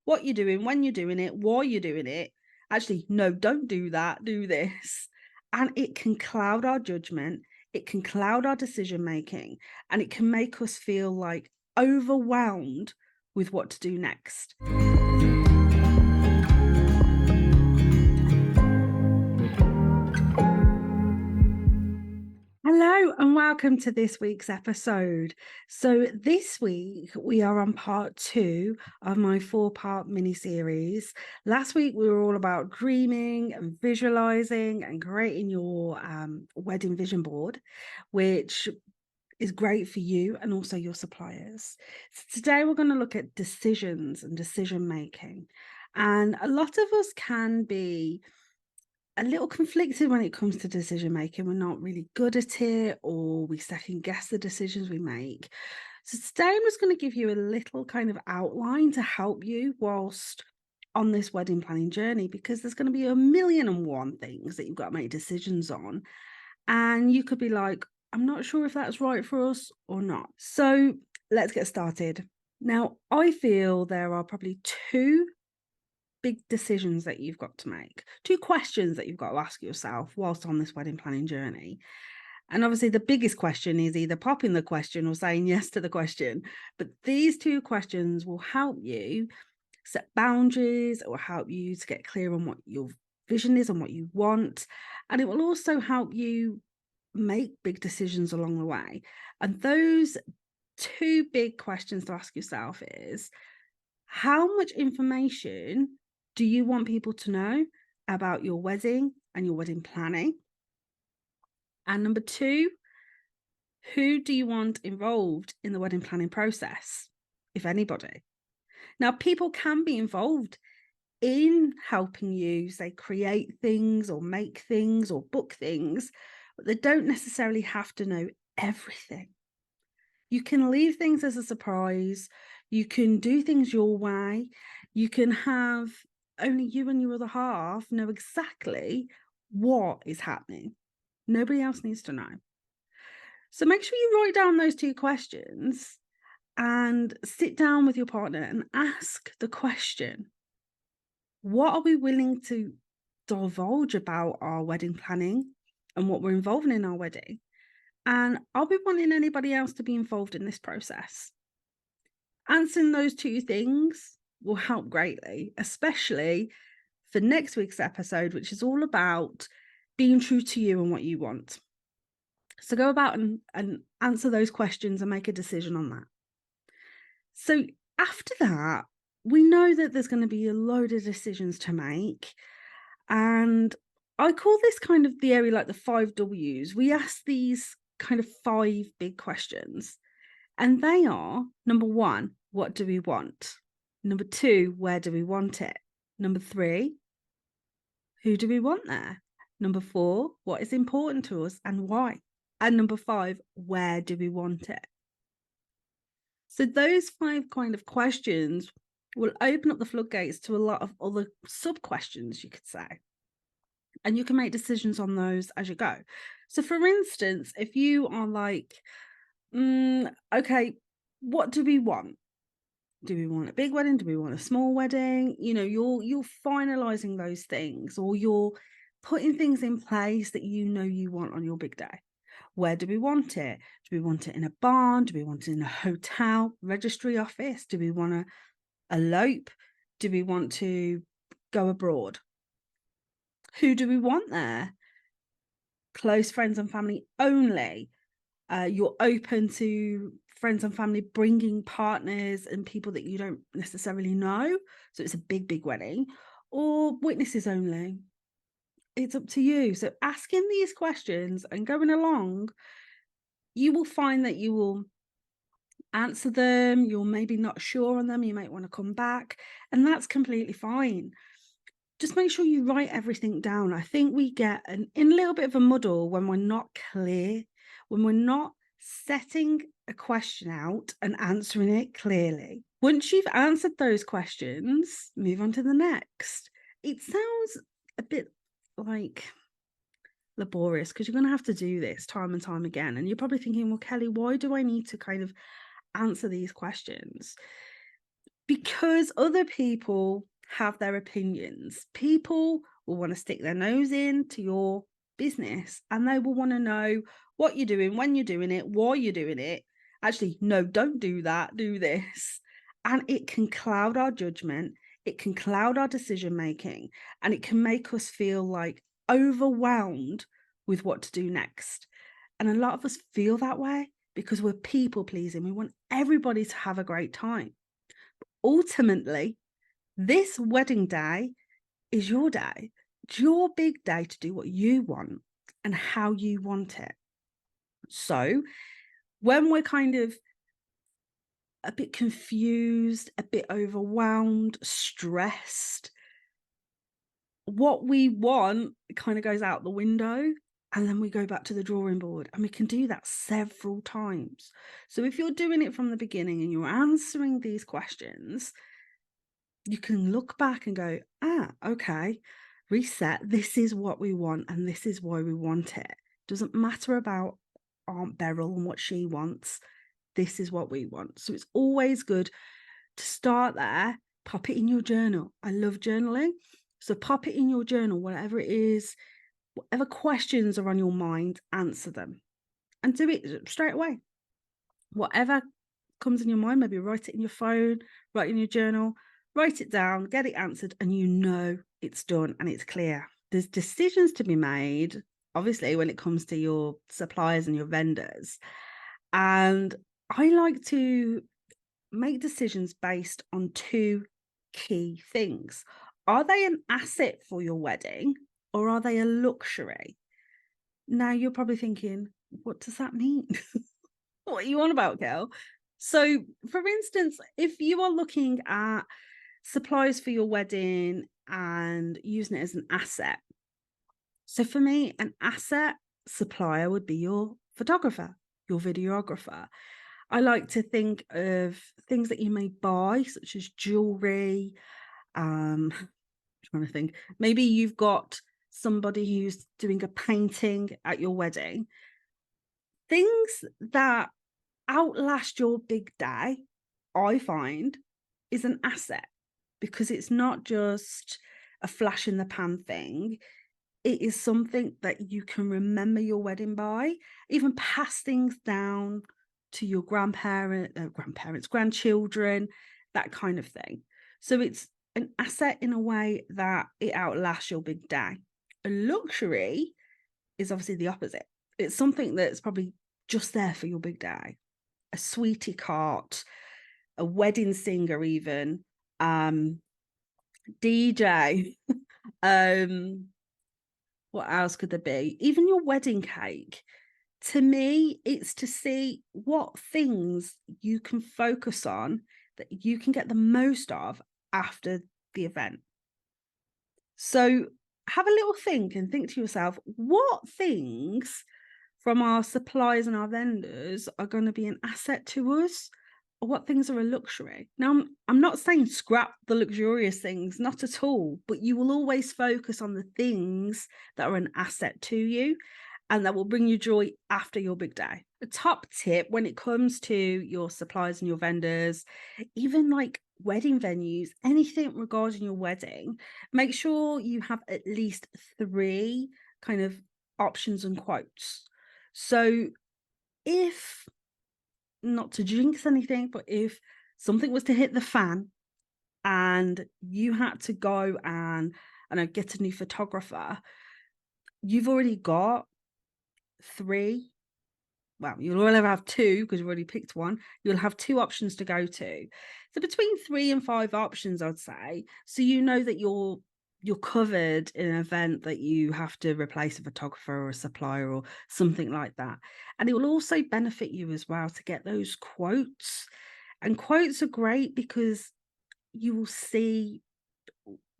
what you're doing, when you're doing it, why you're doing it. Actually, no, don't do that, do this. And it can cloud our judgment, it can cloud our decision making, and it can make us feel like overwhelmed with what to do next. Hello and welcome to this week's episode. So this week we are on part 2 of my 4-part mini-series. Last week we were all about dreaming and visualizing and creating your wedding vision board, which is great for you and also your suppliers. So today we're going to look at decisions and decision making. And a lot of us can be a little conflicted when it comes to decision making. We're not really good at it, or we second guess the decisions we make. So today I'm just going to give you a little kind of outline to help you whilst on this wedding planning journey, because there's going to be a million and one things that you've got to make decisions on. And you could be like, I'm not sure if that's right for us or not. So let's get started. Now, I feel there are probably 2 big decisions that you've got to make, 2 questions that you've got to ask yourself whilst on this wedding planning journey. And obviously the biggest question is either popping the question or saying yes to the question. But these 2 questions will help you set boundaries, it will help you to get clear on what your vision is and what you want. And it will also help you make big decisions along the way. And those 2 big questions to ask yourself is, how much information do you want people to know about your wedding and your wedding planning? And number 2, who do you want involved in the wedding planning process, if anybody? Now, people can be involved in helping you, say, create things or make things or book things, but they don't necessarily have to know everything. You can leave things as a surprise. You can do things your way. You can have only you and your other half know exactly what is happening. Nobody else needs to know. So make sure you write down those 2 questions and sit down with your partner and ask the question, what are we willing to divulge about our wedding planning and what we're involving in our wedding? And are we wanting anybody else to be involved in this process? Answering those 2 things will help greatly, especially for next week's episode, which is all about being true to you and what you want. So go about and answer those questions and make a decision on that. So after that, we know that there's going to be a load of decisions to make. And I call this kind of the area like the 5 W's. We ask these kind of 5 big questions. And they are, number 1, what do we want? Number 2, where do we want it? Number 3, who do we want there? Number 4, what is important to us and why? And number 5, where do we want it? So those 5 kind of questions will open up the floodgates to a lot of other sub-questions, you could say. And you can make decisions on those as you go. So for instance, if you are like, okay, what do we want? Do we want a big wedding? Do we want a small wedding? You know, you're finalizing those things, or you're putting things in place that you know you want on your big day. Where do we want it? Do we want it in a barn? Do we want it in a hotel, registry office? Do we want to elope? Do we want to go abroad? Who do we want there? Close friends and family only. You're open to friends and family bringing partners and people that you don't necessarily know. So it's a big, big wedding, or witnesses only. It's up to you. So asking these questions and going along, you will find that you will answer them. You're maybe not sure on them. You might want to come back, and that's completely fine. Just make sure you write everything down. I think we get in a little bit of a muddle when we're not clear, when we're not setting a question out and answering it clearly. Once you've answered those questions, move on to the next. It sounds a bit like laborious because you're going to have to do this time and time again. And you're probably thinking, well, Kelly, why do I need to kind of answer these questions? Because other people have their opinions. People will want to stick their nose into your business and they will want to know what you're doing, when you're doing it, why you're doing it. Actually, no, don't do that, do this. And it can cloud our judgment, it can cloud our decision making, and it can make us feel like overwhelmed with what to do next. And a lot of us feel that way because we're people pleasing. We want everybody to have a great time. Ultimately, this wedding day is your day. It's your big day to do what you want and how you want it. So when we're kind of a bit confused, a bit overwhelmed, stressed, what we want kind of goes out the window, and then we go back to the drawing board, and we can do that several times. So if you're doing it from the beginning and you're answering these questions, you can look back and go, okay, reset. This is what we want, and this is why we want it. Doesn't matter about Aunt Beryl and what she wants. This is what we want. So it's always good to start there. Pop it in your journal. I love journaling. So pop it in your journal, whatever it is, whatever questions are on your mind, answer them and do it straight away. Whatever comes in your mind, maybe write it in your phone, write it in your journal, write it down, get it answered, and you know it's done and it's clear. There's decisions to be made, obviously, when it comes to your suppliers and your vendors. And I like to make decisions based on two key things. Are they an asset for your wedding or are they a luxury? Now you're probably thinking, what does that mean? What are you on about, girl? So, for instance, if you are looking at supplies for your wedding and using it as an asset. So for me, an asset supplier would be your photographer, your videographer. I like to think of things that you may buy, such as jewelry. I'm trying to think. Maybe you've got somebody who's doing a painting at your wedding. Things that outlast your big day, I find, is an asset because it's not just a flash in the pan thing. It is something that you can remember your wedding by, even pass things down to your grandparents, grandchildren, that kind of thing. So it's an asset in a way that it outlasts your big day. A luxury is obviously the opposite. It's something that's probably just there for your big day. A sweetie cart, a wedding singer even, DJ, what else could there be? Even your wedding cake. To me, it's to see what things you can focus on that you can get the most of after the event. So have a little think and think to yourself, what things from our suppliers and our vendors are going to be an asset to us, or what things are a luxury? Now, I'm not saying scrap the luxurious things, not at all, but you will always focus on the things that are an asset to you and that will bring you joy after your big day. A top tip when it comes to your suppliers and your vendors, even like wedding venues, anything regarding your wedding, make sure you have at least 3 kind of options and quotes. So if, not to jinx anything, but if something was to hit the fan and you had to go and get a new photographer, you've already got 3. Well, you'll only have 2 because you've already picked one. You'll have 2 options to go to. So between 3 and 5 options, I'd say. So you know that you're covered in an event that you have to replace a photographer or a supplier or something like that. And it will also benefit you as well to get those quotes. And quotes are great because you will see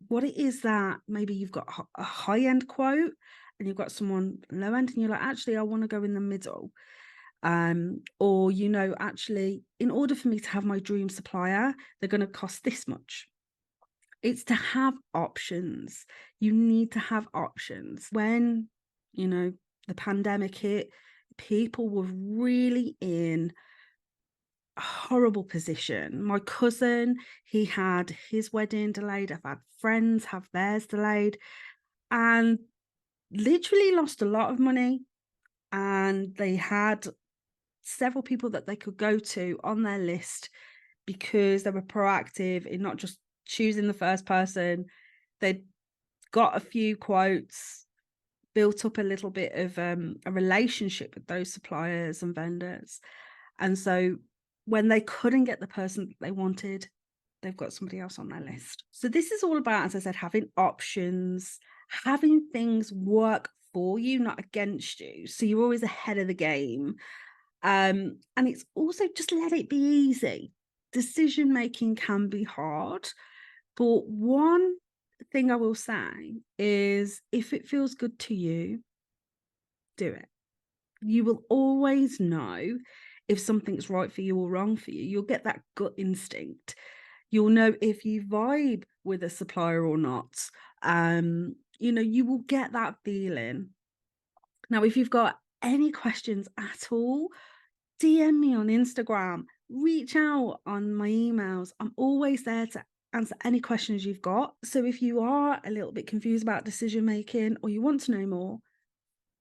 what it is that maybe you've got a high-end quote and you've got someone low end and you're like, actually, I want to go in the middle. Or, actually, in order for me to have my dream supplier, they're going to cost this much. It's to have options. You need to have options. When, the pandemic hit, people were really in a horrible position. My cousin, he had his wedding delayed. I've had friends have theirs delayed, and literally lost a lot of money. And they had several people that they could go to on their list because they were proactive in not just choosing the first person. They'd got a few quotes, built up a little bit of a relationship with those suppliers and vendors. And so when they couldn't get the person that they wanted, they've got somebody else on their list. So this is all about, as I said, having options, having things work for you, not against you. So you're always ahead of the game. And it's also just let it be easy. Decision making can be hard, but one thing I will say is if it feels good to you, do it. You will always know if something's right for you or wrong for you. You'll get that gut instinct. You'll know if you vibe with a supplier or not. You will get that feeling. Now, if you've got any questions at all, DM me on Instagram, reach out on my emails. I'm always there to answer any questions you've got. So if you are a little bit confused about decision making or you want to know more,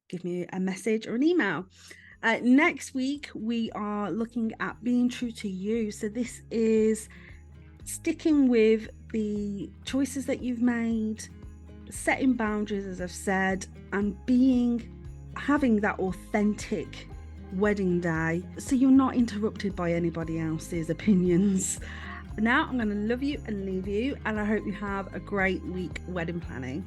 give me a message or an email. Next week, we are looking at being true to you. So this is sticking with the choices that you've made, setting boundaries, as I've said, and having that authentic wedding day so you're not interrupted by anybody else's opinions. Now I'm going to love you and leave you, and I hope you have a great week wedding planning.